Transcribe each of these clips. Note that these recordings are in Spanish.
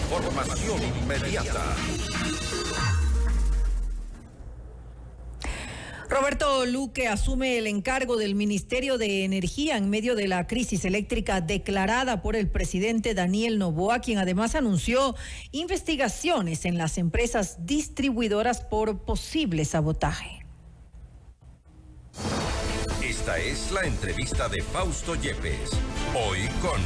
Información inmediata. Roberto Luque asume el encargo del Ministerio de Energía en medio de la crisis eléctrica declarada por el presidente Daniel Noboa, quien además anunció investigaciones en las empresas distribuidoras por posible sabotaje. Esta es la entrevista de Fausto Yepes. Hoy con...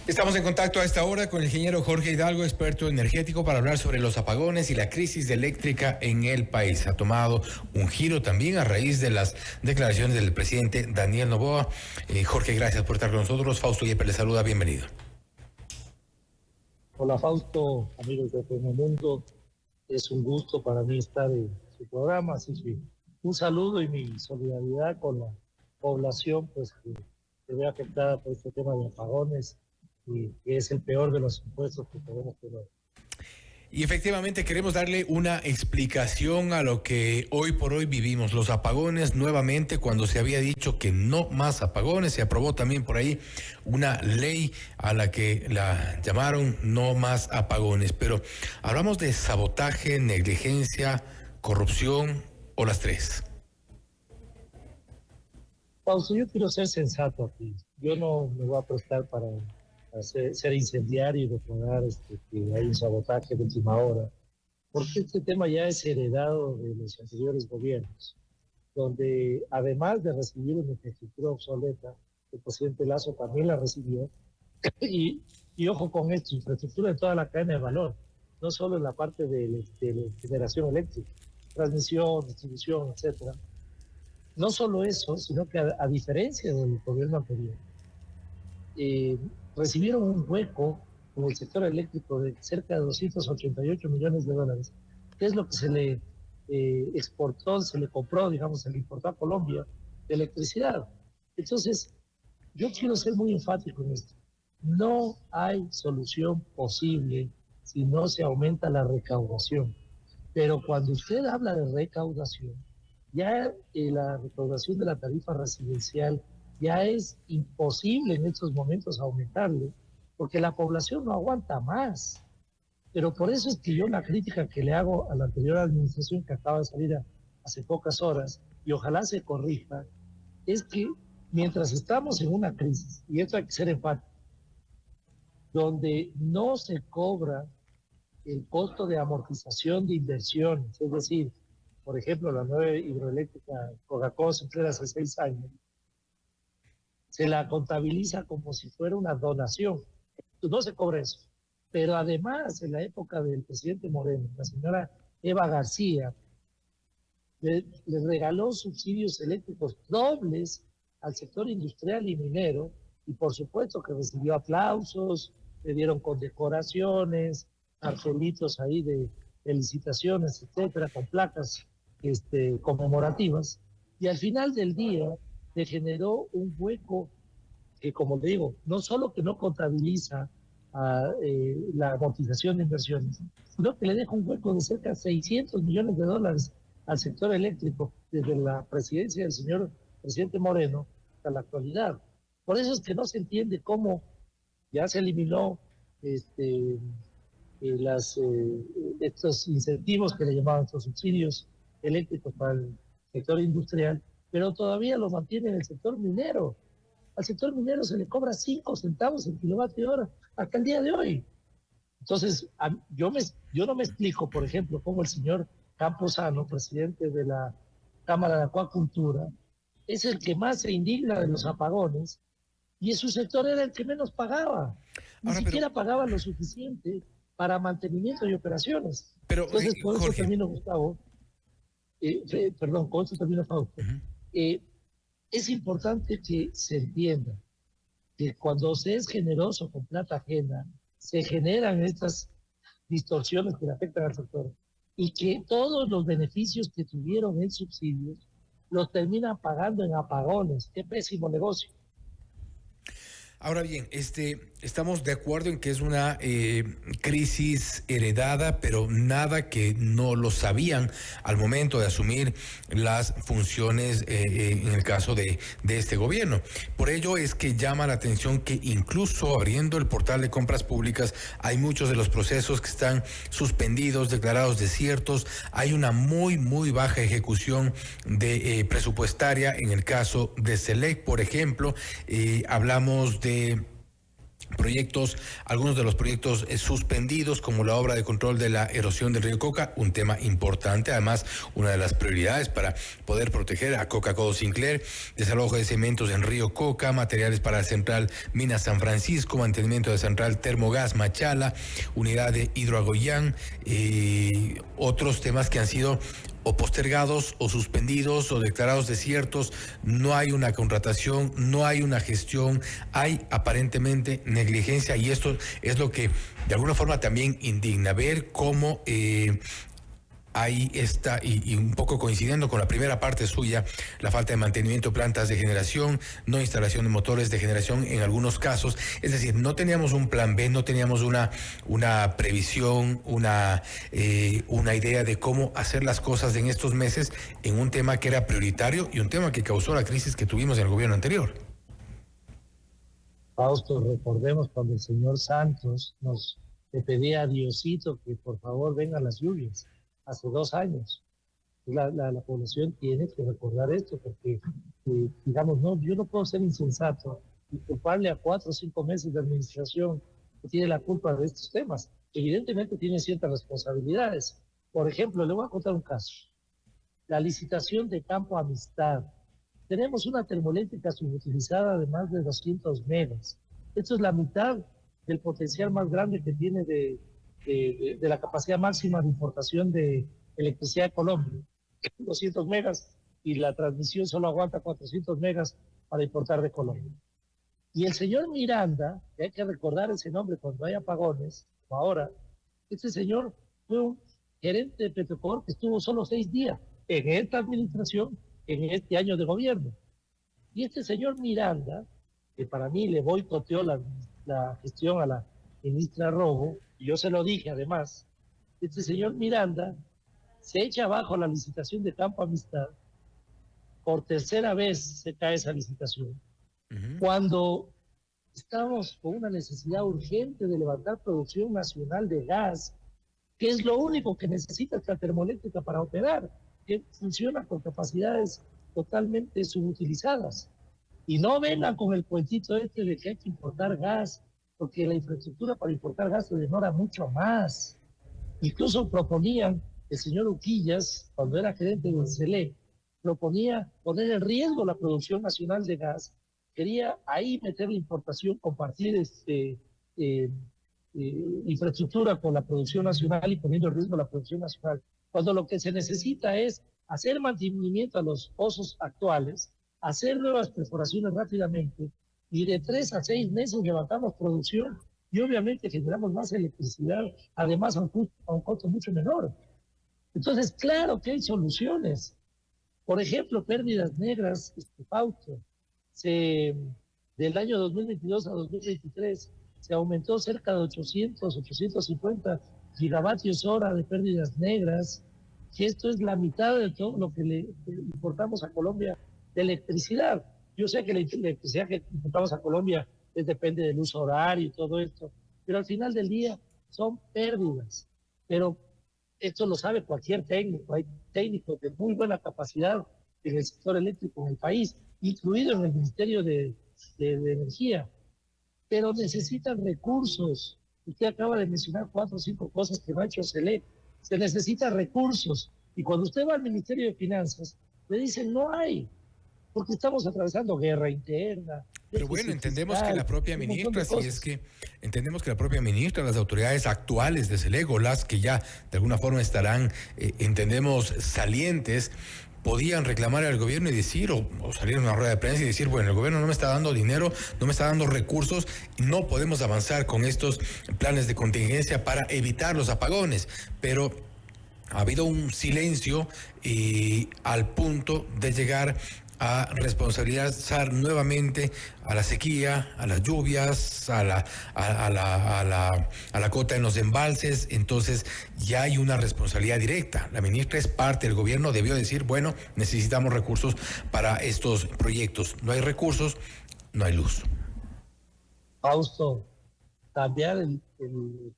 Estamos en contacto a esta hora con el ingeniero Jorge Hidalgo, experto energético, para hablar sobre los apagones y la crisis eléctrica en el país. Ha tomado un giro también a raíz de las declaraciones del presidente Daniel Noboa. Jorge, gracias por estar con nosotros. Fausto Yepes le saluda, bienvenido. Hola Fausto, amigos de Mundo. Es un gusto para mí estar en su programa, así que un saludo y mi solidaridad con la población pues que se ve afectada por este tema de apagones, y que es el peor de los impuestos que podemos tener. Y efectivamente queremos darle una explicación a lo que hoy por hoy vivimos, los apagones nuevamente, cuando se había dicho que no más apagones. Se aprobó también por ahí una ley a la que la llamaron no más apagones, pero hablamos de sabotaje, negligencia, corrupción o las tres. Fausto, yo quiero ser sensato aquí. Yo no me voy a prestar para ser incendiario y declarar que hay un sabotaje de última hora, porque este tema ya es heredado de los anteriores gobiernos, donde además de recibir una infraestructura obsoleta, el presidente Lasso también la recibió, y ojo con esto, infraestructura en toda la cadena de valor, no solo en la parte de generación eléctrica, transmisión, distribución, etcétera. No solo eso, sino que a diferencia del gobierno anterior, recibieron un hueco en el sector eléctrico de cerca de 288 millones de dólares, que es lo que se le exportó, se le compró, digamos, se le importó a Colombia de electricidad. Entonces, yo quiero ser muy enfático en esto. No hay solución posible si no se aumenta la recaudación. Pero cuando usted habla de recaudación, ya la recaudación de la tarifa residencial ya es imposible en estos momentos aumentarle, porque la población no aguanta más. Pero por eso es que yo la crítica que le hago a la anterior administración que acaba de salir hace pocas horas, y ojalá se corrija, es que mientras estamos en una crisis, y esto hay que ser enfático, donde no se cobra el costo de amortización de inversiones, es decir, por ejemplo, la nueva hidroeléctrica Coca-Cola se entrega hace 6 años, se la contabiliza como si fuera una donación. No se cobra eso. Pero además, en la época del presidente Moreno, la señora Eva García le regaló subsidios eléctricos dobles al sector industrial y minero, y por supuesto que recibió aplausos, le dieron condecoraciones, argelitos ahí de felicitaciones, etcétera, con placas conmemorativas, y al final del día le generó un hueco que, como le digo, no solo que no contabiliza la amortización de inversiones, sino que le deja un hueco de cerca de 600 millones de dólares al sector eléctrico desde la presidencia del señor presidente Moreno hasta la actualidad. Por eso es que no se entiende cómo ya se eliminó estos incentivos que le llamaban estos subsidios eléctricos para el sector industrial, pero todavía lo mantiene en el sector minero. Al sector minero se le cobra 5 centavos el kilovatio hora hasta el día de hoy. Entonces, yo no me explico, por ejemplo, cómo el señor Camposano, presidente de la Cámara de Acuacultura, es el que más se indigna de los apagones, y su sector era el que menos pagaba. Ni siquiera pagaba lo suficiente para mantenimiento y operaciones. Pero, entonces, con Jorge, eso termino, Gustavo. Con eso termino, Fausto. Es importante que se entienda que cuando se es generoso con plata ajena, se generan estas distorsiones que le afectan al sector, y que todos los beneficios que tuvieron en subsidios los terminan pagando en apagones. ¡Qué pésimo negocio! Ahora bien, estamos de acuerdo en que es una crisis heredada, pero nada que no lo sabían al momento de asumir las funciones en el caso de este gobierno. Por ello es que llama la atención que incluso abriendo el portal de compras públicas hay muchos de los procesos que están suspendidos, declarados desiertos. Hay una muy baja ejecución de presupuestaria en el caso de Selec, por ejemplo. Hablamos de proyectos, algunos de los proyectos suspendidos, como la obra de control de la erosión del río Coca, un tema importante, además una de las prioridades para poder proteger a Coca-Cola Sinclair, desalojo de cementos en río Coca, materiales para la central Minas San Francisco, mantenimiento de central Termogas Machala, unidad de Hidroagoyán, otros temas que han sido o postergados o suspendidos o declarados desiertos. No hay una contratación, no hay una gestión, hay aparentemente negligencia, y esto es lo que de alguna forma también indigna, ver cómo ahí está, y un poco coincidiendo con la primera parte suya, la falta de mantenimiento de plantas de generación, no instalación de motores de generación en algunos casos. Es decir, no teníamos un plan B, no teníamos una previsión, una idea de cómo hacer las cosas en estos meses en un tema que era prioritario y un tema que causó la crisis que tuvimos en el gobierno anterior. Fausto, recordemos cuando el señor Santos le pedía a Diosito que por favor vengan las lluvias. Hace 2 años. La población tiene que recordar esto, porque, digamos, no, yo no puedo ser insensato y culparle a 4 o 5 meses de administración que tiene la culpa de estos temas. Evidentemente tiene ciertas responsabilidades. Por ejemplo, le voy a contar un caso. La licitación de Campo Amistad. Tenemos una termoeléctrica subutilizada de más de 200 megas. Esto es la mitad del potencial más grande que tiene de la capacidad máxima de importación de electricidad de Colombia, 200 megas, y la transmisión solo aguanta 400 megas para importar de Colombia. Y el señor Miranda, que hay que recordar ese nombre cuando hay apagones, como ahora, este señor fue un gerente de Petrocor que estuvo solo 6 días en esta administración, en este año de gobierno. Y este señor Miranda, que para mí le boicoteó la gestión a la ministra Rojo, y yo se lo dije además, este señor Miranda se echa abajo la licitación de Campo Amistad. Por tercera vez se cae esa licitación. Cuando estamos con una necesidad urgente de levantar producción nacional de gas, que es lo único que necesita esta termoeléctrica para operar, que funciona con capacidades totalmente subutilizadas. Y no vengan con el cuentito de que hay que importar gas, porque la infraestructura para importar gas se demora mucho más. Incluso proponían, el señor Uquillas, cuando era gerente del CELEC, proponía poner en riesgo la producción nacional de gas, quería ahí meter la importación, compartir infraestructura con la producción nacional y poniendo en riesgo la producción nacional, cuando lo que se necesita es hacer mantenimiento a los pozos actuales, hacer nuevas perforaciones rápidamente, y de 3 a 6 meses levantamos producción y obviamente generamos más electricidad, además a un costo mucho menor. Entonces, claro que hay soluciones. Por ejemplo, pérdidas negras, Fausto, del año 2022 a 2023 se aumentó cerca de 850 gigavatios hora de pérdidas negras, que esto es la mitad de todo lo que le importamos a Colombia de electricidad. Yo sé que la electricidad que importamos a Colombia depende del uso horario y todo esto, pero al final del día son pérdidas. Pero esto lo sabe cualquier técnico. Hay técnicos de muy buena capacidad en el sector eléctrico en el país, incluido en el Ministerio de Energía, pero necesitan recursos. Usted acaba de mencionar 4 o 5 cosas que no ha hecho Selec. Se necesitan recursos. Y cuando usted va al Ministerio de Finanzas, le dicen no hay, porque estamos atravesando guerra interna. Pero bueno, entendemos que la propia ministra, entendemos que la propia ministra, las autoridades actuales de Selec, o las que ya de alguna forma estarán, entendemos, salientes, podían reclamar al gobierno y decir, o salir en una rueda de prensa y decir, bueno, el gobierno no me está dando dinero, no me está dando recursos, no podemos avanzar con estos planes de contingencia para evitar los apagones. Pero ha habido un silencio al punto de llegar a responsabilizar nuevamente a la sequía, a las lluvias, a la cota en los embalses. Entonces ya hay una responsabilidad directa. La ministra es parte del gobierno, debió decir, bueno, necesitamos recursos para estos proyectos. No hay recursos, no hay luz. Fausto, cambiar el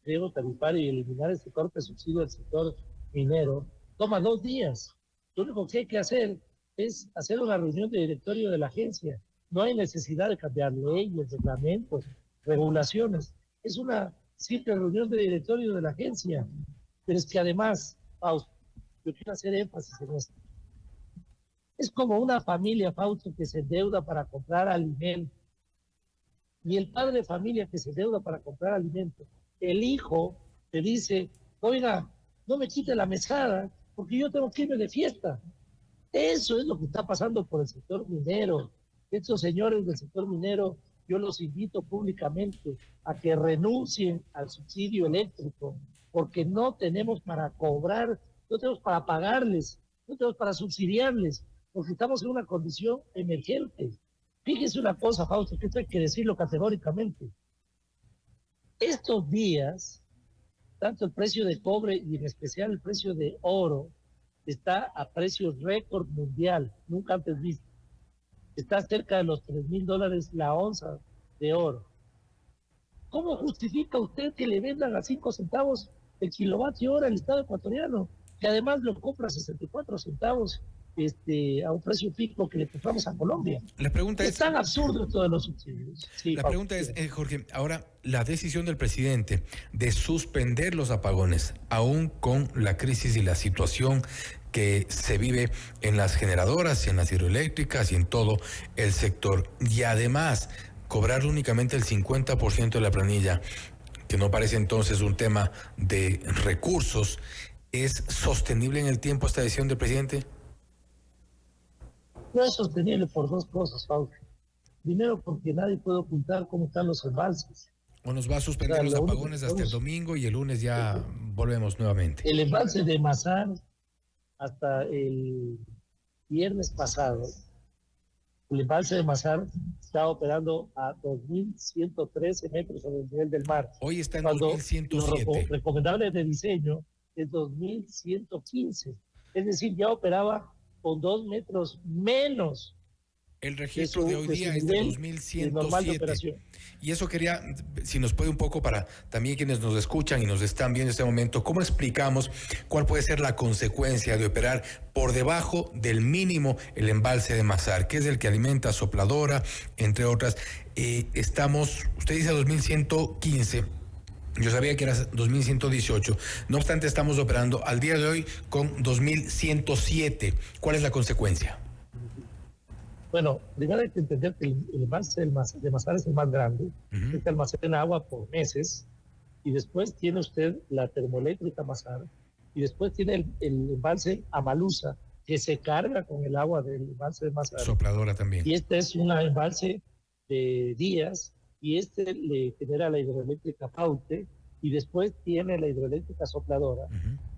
pliego tarifario y eliminar este corte subsidio del sector minero toma 2 días. Lo único que hay que hacer es hacer una reunión de directorio de la agencia. No hay necesidad de cambiar leyes, reglamentos, regulaciones. Es una simple reunión de directorio de la agencia. Pero es que además, Fausto, yo quiero hacer énfasis en esto. Es como una familia, Fausto, que se endeuda para comprar alimentos. Ni el padre de familia que se endeuda para comprar alimentos. El hijo te dice, oiga, no me quite la mesada porque yo tengo que irme de fiesta. Eso es lo que está pasando por el sector minero. Estos señores del sector minero, yo los invito públicamente a que renuncien al subsidio eléctrico, porque no tenemos para cobrar, no tenemos para pagarles, no tenemos para subsidiarles, porque estamos en una condición emergente. Fíjese una cosa, Fausto, que esto hay que decirlo categóricamente. Estos días, tanto el precio de cobre y en especial el precio de oro, está a precio récord mundial, nunca antes visto. Está cerca de los $3,000 la onza de oro. ¿Cómo justifica usted que le vendan a 5 centavos el kilovatio hora al Estado ecuatoriano, que además lo compra a 64 centavos a un precio fijo que le compramos a Colombia? La pregunta es tan absurdo esto de los subsidios. Sí, la pregunta es, Jorge, ahora la decisión del presidente de suspender los apagones, aún con la crisis y la situación que se vive en las generadoras, en las hidroeléctricas y en todo el sector, y además cobrar únicamente el 50% de la planilla, que no parece entonces un tema de recursos, ¿es sostenible en el tiempo esta decisión del presidente? No es sostenible por 2 cosas, Fausto. Primero, porque nadie puede ocultar cómo están los embalses. ¿O nos va a suspender los apagones hasta el domingo y el lunes ya volvemos nuevamente? El embalse de Mazar, hasta el viernes pasado, el embalse de Mazar estaba operando a 2.113 metros sobre el nivel del mar. Hoy está en 2.107. Lo recomendable de diseño es 2.115. Es decir, ya operaba con 2 metros menos. El registro de hoy día es de 2.107. Y eso quería, si nos puede un poco para también quienes nos escuchan y nos están viendo en este momento, ¿cómo explicamos cuál puede ser la consecuencia de operar por debajo del mínimo el embalse de Mazar, que es el que alimenta Sopladora, entre otras? Usted dice 2.115. Yo sabía que era 2.118. No obstante, estamos operando al día de hoy con 2.107. ¿Cuál es la consecuencia? Bueno, primero hay que entender que el embalse de Mazar es el más grande, que almacena agua por meses, y después tiene usted la termoeléctrica Mazar, y después tiene el embalse Amalusa, que se carga con el agua del embalse de Mazar. Sopladora también. Y este es un embalse de Díaz, y este le genera la hidroeléctrica Paute, y después tiene la hidroeléctrica Sopladora,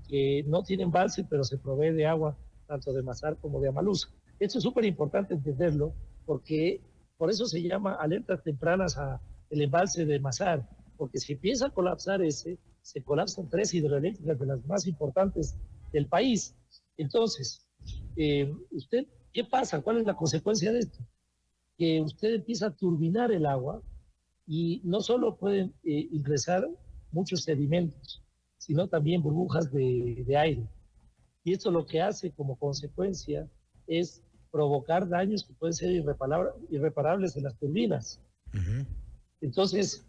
que no tiene embalse, pero se provee de agua tanto de Mazar como de Amalusa. Esto es súper importante entenderlo, porque por eso se llama alertas tempranas al embalse de Mazar, porque si empieza a colapsar se colapsan 3 hidroeléctricas de las más importantes del país. Entonces, ¿qué pasa? ¿Cuál es la consecuencia de esto? Que usted empieza a turbinar el agua y no solo pueden ingresar muchos sedimentos, sino también burbujas de aire. Y esto lo que hace como consecuencia es provocar daños que pueden ser irreparables en las turbinas. Entonces,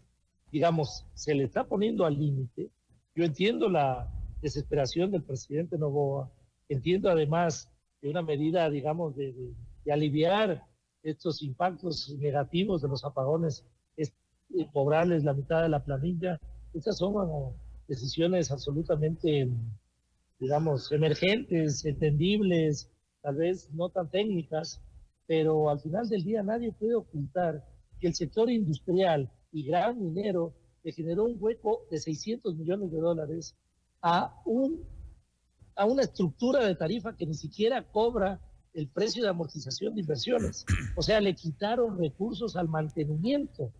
digamos, se le está poniendo al límite. Yo entiendo la desesperación del presidente Noboa, entiendo además que una medida, digamos, de aliviar estos impactos negativos de los apagones es cobrarles la mitad de la planilla. Estas son decisiones absolutamente, digamos, emergentes, entendibles, tal vez no tan técnicas, pero al final del día nadie puede ocultar que el sector industrial y gran minero le generó un hueco de $600 millones a una estructura de tarifa que ni siquiera cobra el precio de amortización de inversiones. O sea, le quitaron recursos al mantenimiento.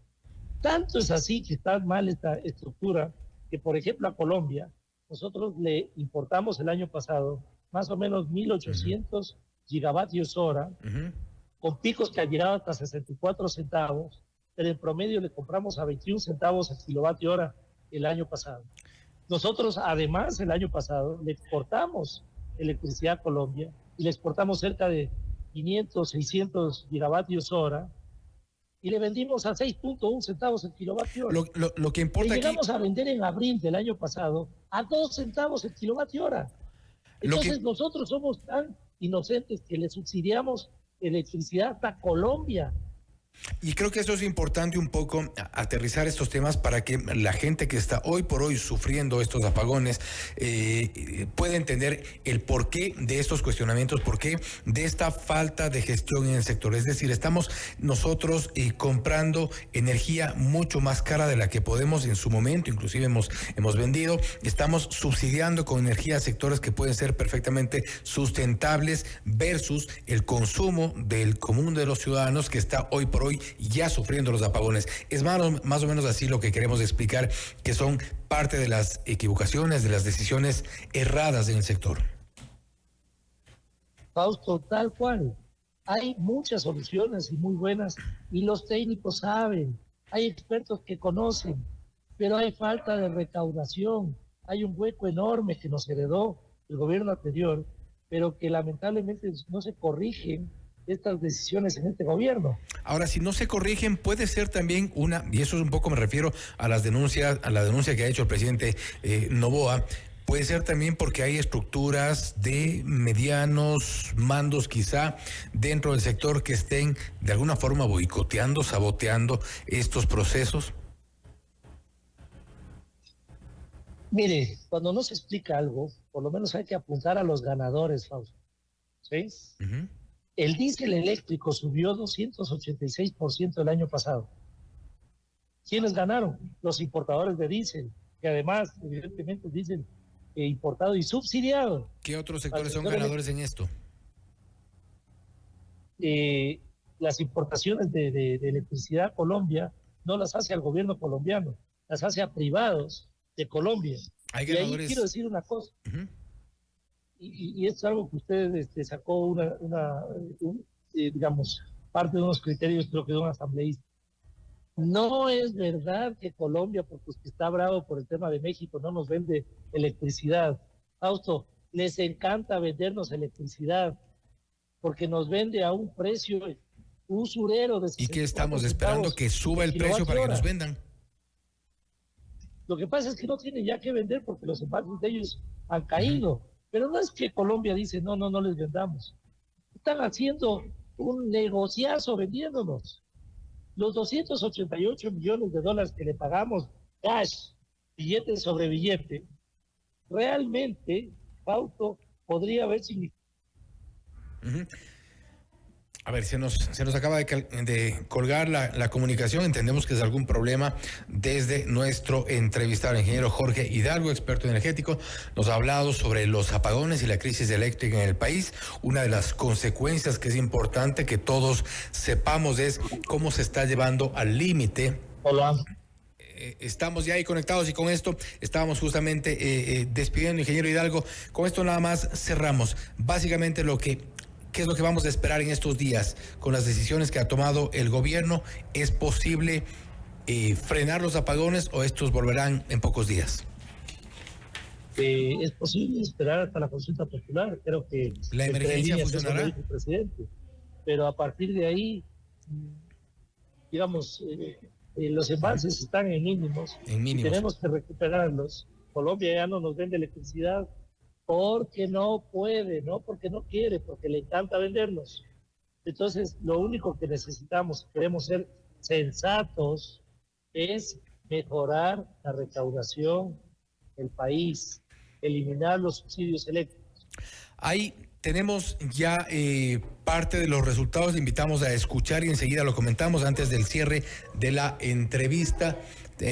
Tanto es así que está mal esta estructura que, por ejemplo, a Colombia, nosotros le importamos el año pasado más o menos 1.800 gigavatios hora, con picos que han llegado hasta 64 centavos, pero en promedio le compramos a 21 centavos el kilovatio hora el año pasado. Nosotros, además, el año pasado le exportamos electricidad a Colombia y le exportamos cerca de 500, 600 gigavatios hora y le vendimos a 6.1 centavos el kilovatio hora. Lo que importa le aquí... llegamos a vender en abril del año pasado a 2 centavos el kilovatio hora. Entonces nosotros somos tan inocentes que le subsidiamos electricidad hasta Colombia. Y creo que eso es importante un poco aterrizar estos temas para que la gente que está hoy por hoy sufriendo estos apagones pueda entender el porqué de estos cuestionamientos, porqué de esta falta de gestión en el sector. Es decir, estamos nosotros comprando energía mucho más cara de la que podemos en su momento, inclusive hemos vendido, estamos subsidiando con energía sectores que pueden ser perfectamente sustentables versus el consumo del común de los ciudadanos que está hoy por hoy ya sufriendo los apagones. Es más o menos así lo que queremos explicar, que son parte de las equivocaciones, de las decisiones erradas en el sector. Fausto, tal cual. Hay muchas soluciones y muy buenas, y los técnicos saben, hay expertos que conocen, pero hay falta de recaudación, hay un hueco enorme que nos heredó el gobierno anterior, pero que lamentablemente no se corrigen estas decisiones en este gobierno. Ahora, si no se corrigen, puede ser también y eso es un poco, me refiero a las denuncias, a la denuncia que ha hecho el presidente Noboa, puede ser también porque hay estructuras de medianos mandos quizá dentro del sector que estén de alguna forma boicoteando, saboteando estos procesos. Mire, cuando no se explica algo, por lo menos hay que apuntar a los ganadores, Fausto. ¿Sí? Uh-huh. El diésel eléctrico subió 286% el año pasado. ¿Quiénes ganaron? Los importadores de diésel, que además, evidentemente, diésel importado y subsidiado. ¿Qué otros sectores son ganadores en esto? Las importaciones de electricidad a Colombia no las hace al gobierno colombiano, las hace a privados de Colombia. Hay ganadores... Y ahí quiero decir una cosa. Uh-huh. Y es algo que usted sacó digamos, parte de unos criterios, creo que de un asambleísta. No es verdad que Colombia, porque está bravo por el tema de México, no nos vende electricidad. Fausto, les encanta vendernos electricidad, porque nos vende a un precio usurero de... ¿Y qué estamos esperando? ¿Que suba el precio para que nos vendan? Lo que pasa es que no tienen ya que vender porque los embarques de ellos han caído. Uh-huh. Pero no es que Colombia dice, no les vendamos. Están haciendo un negociazo vendiéndonos. Los 288 millones de dólares que le pagamos cash, billete sobre billete, realmente, Fausto, podría haber significado. Uh-huh. A ver, se nos acaba de colgar la comunicación. Entendemos que es algún problema desde nuestro entrevistado, el ingeniero Jorge Hidalgo, experto energético. Nos ha hablado sobre los apagones y la crisis eléctrica en el país. Una de las consecuencias que es importante que todos sepamos es cómo se está llevando al límite. Hola. Estamos ya ahí conectados y con esto estábamos justamente despidiendo, ingeniero Hidalgo. Con esto nada más cerramos. Básicamente ¿qué es lo que vamos a esperar en estos días con las decisiones que ha tomado el gobierno? ¿Es posible frenar los apagones o estos volverán en pocos días? Es posible esperar hasta la consulta popular. Creo que la emergencia funcionará. El presidente. Pero a partir de ahí, digamos, los embalses están en mínimos. Y tenemos que recuperarlos. Colombia ya no nos vende electricidad porque no puede, no porque no quiere, porque le encanta vendernos. Entonces, lo único que necesitamos, queremos ser sensatos, es mejorar la recaudación del país, eliminar los subsidios eléctricos. Ahí tenemos ya parte de los resultados. Le invitamos a escuchar y enseguida lo comentamos antes del cierre de la entrevista.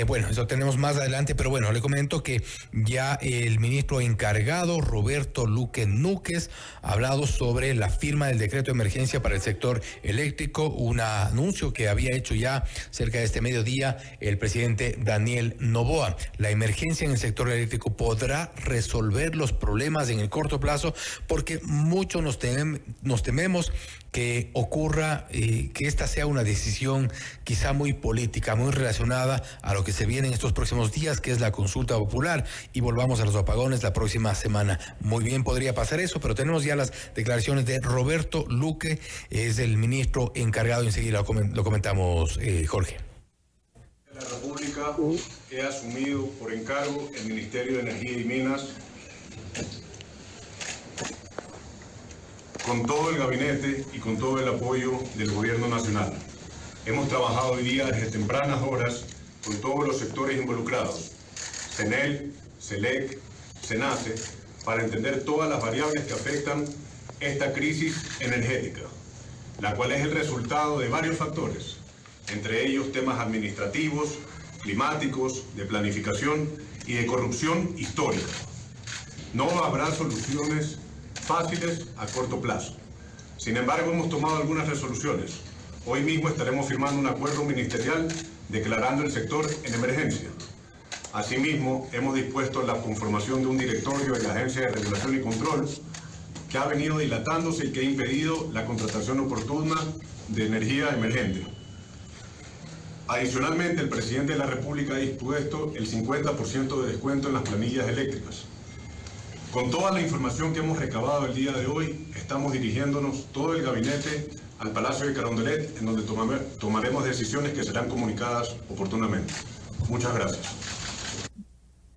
Bueno, eso tenemos más adelante, pero bueno, le comento que ya el ministro encargado, Roberto Luque Núquez, ha hablado sobre la firma del decreto de emergencia para el sector eléctrico, un anuncio que había hecho ya cerca de este mediodía el presidente Daniel Noboa. La emergencia en el sector eléctrico podrá resolver los problemas en el corto plazo porque mucho nos tememos que ocurra, que esta sea una decisión quizá muy política, muy relacionada a lo que se viene en estos próximos días, que es la consulta popular, y volvamos a los apagones la próxima semana. Muy bien podría pasar eso, pero tenemos ya las declaraciones de Roberto Luque, es el ministro encargado, enseguida lo comentamos, Jorge. La República he asumido por encargo el Ministerio de Energía y Minas con todo el gabinete y con todo el apoyo del Gobierno Nacional. Hemos trabajado hoy día desde tempranas horas con todos los sectores involucrados, CENEL, CELEC, SENACE, para entender todas las variables que afectan esta crisis energética, la cual es el resultado de varios factores, entre ellos temas administrativos, climáticos, de planificación y de corrupción histórica. No habrá soluciones fáciles a corto plazo. Sin embargo, hemos tomado algunas resoluciones. Hoy mismo estaremos firmando un acuerdo ministerial declarando el sector en emergencia. Asimismo, hemos dispuesto la conformación de un directorio de la Agencia de Regulación y Control que ha venido dilatándose y que ha impedido la contratación oportuna de energía emergente. Adicionalmente, el presidente de la República ha dispuesto el 50% de descuento en las planillas eléctricas. Con toda la información que hemos recabado el día de hoy, estamos dirigiéndonos todo el gabinete al Palacio de Carondelet, en donde tomaremos decisiones que serán comunicadas oportunamente. Muchas gracias.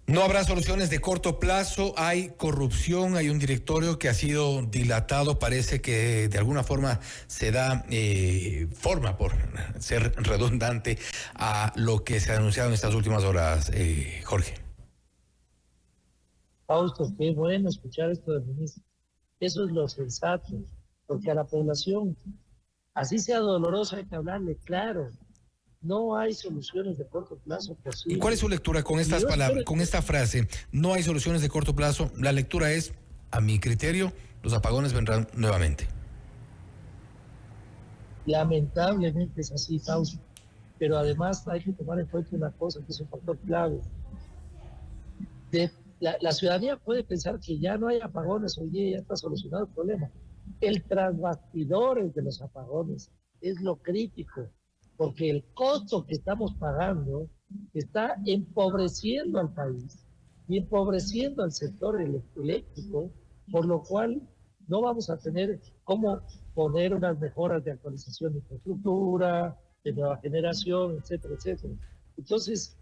No habrá soluciones de corto plazo, hay corrupción, hay un directorio que ha sido dilatado, parece que de alguna forma se da forma, por ser redundante, a lo que se ha anunciado en estas últimas horas, Jorge. Fausto, qué bueno escuchar esto del ministro. Eso es lo sensato, porque a la población, así sea doloroso, hay que hablarle claro. No hay soluciones de corto plazo posibles. ¿Y cuál es su lectura con estas palabras, con esta frase? No hay soluciones de corto plazo. La lectura es, a mi criterio, los apagones vendrán nuevamente. Lamentablemente es así, Fausto. Pero además hay que tomar en cuenta una cosa que es un factor clave. La ciudadanía puede pensar que ya no hay apagones, hoy día ya está solucionado el problema. El tras bastidores de los apagones es lo crítico, porque el costo que estamos pagando está empobreciendo al país y empobreciendo al sector eléctrico, por lo cual no vamos a tener cómo poner unas mejoras de actualización de infraestructura, de nueva generación, etcétera, etcétera. Entonces,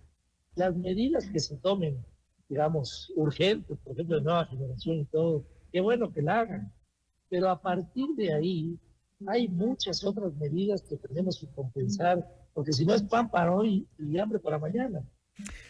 las medidas que se tomen, digamos, urgentes, por ejemplo, de nueva generación y todo, qué bueno que la hagan, pero a partir de ahí hay muchas otras medidas que tenemos que compensar, porque si no es pan para hoy y hambre para mañana.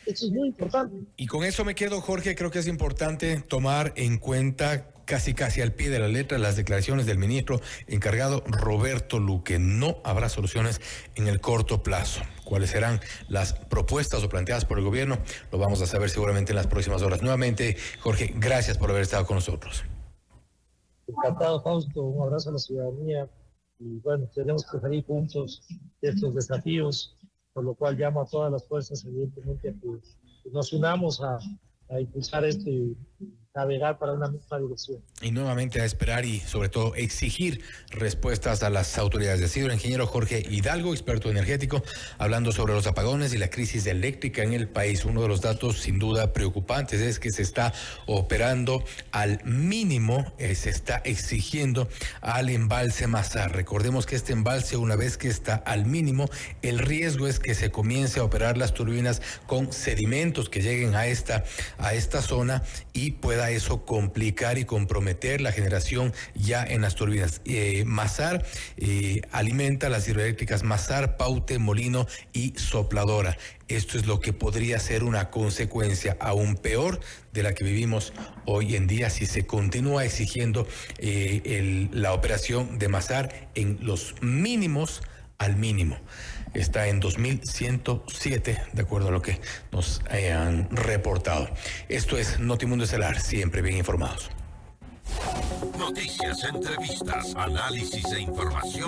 Eso es muy importante. Y con eso me quedo, Jorge. Creo que es importante tomar en cuenta casi al pie de la letra las declaraciones del ministro encargado Roberto Luque. No habrá soluciones en el corto plazo. ¿Cuáles serán las propuestas o planteadas por el gobierno? Lo vamos a saber seguramente en las próximas horas. Nuevamente, Jorge, gracias por haber estado con nosotros. Encantado, Fausto. Un abrazo a la ciudadanía. Y bueno, tenemos que salir juntos de estos desafíos, por lo cual llamo a todas las fuerzas, evidentemente, a que nos unamos a impulsar esto y navegar para una misma dirección. Y nuevamente a esperar y sobre todo exigir respuestas a las autoridades. Ha sido el ingeniero Jorge Hidalgo, experto energético, hablando sobre los apagones y la crisis eléctrica en el país. Uno de los datos sin duda preocupantes es que se está operando al mínimo, se está exigiendo al embalse Masar. Recordemos que este embalse, una vez que está al mínimo, el riesgo es que se comience a operar las turbinas con sedimentos que lleguen a esta zona y pueda pueda eso complicar y comprometer la generación ya en las turbinas. Mazar alimenta las hidroeléctricas Mazar, Paute, Molino y Sopladora. Esto es lo que podría ser una consecuencia aún peor de la que vivimos hoy en día si se continúa exigiendo la operación de Mazar en los mínimos al mínimo. Está en 2107, de acuerdo a lo que nos hayan reportado. Esto es Notimundo Estelar, siempre bien informados. Noticias, entrevistas, análisis e información.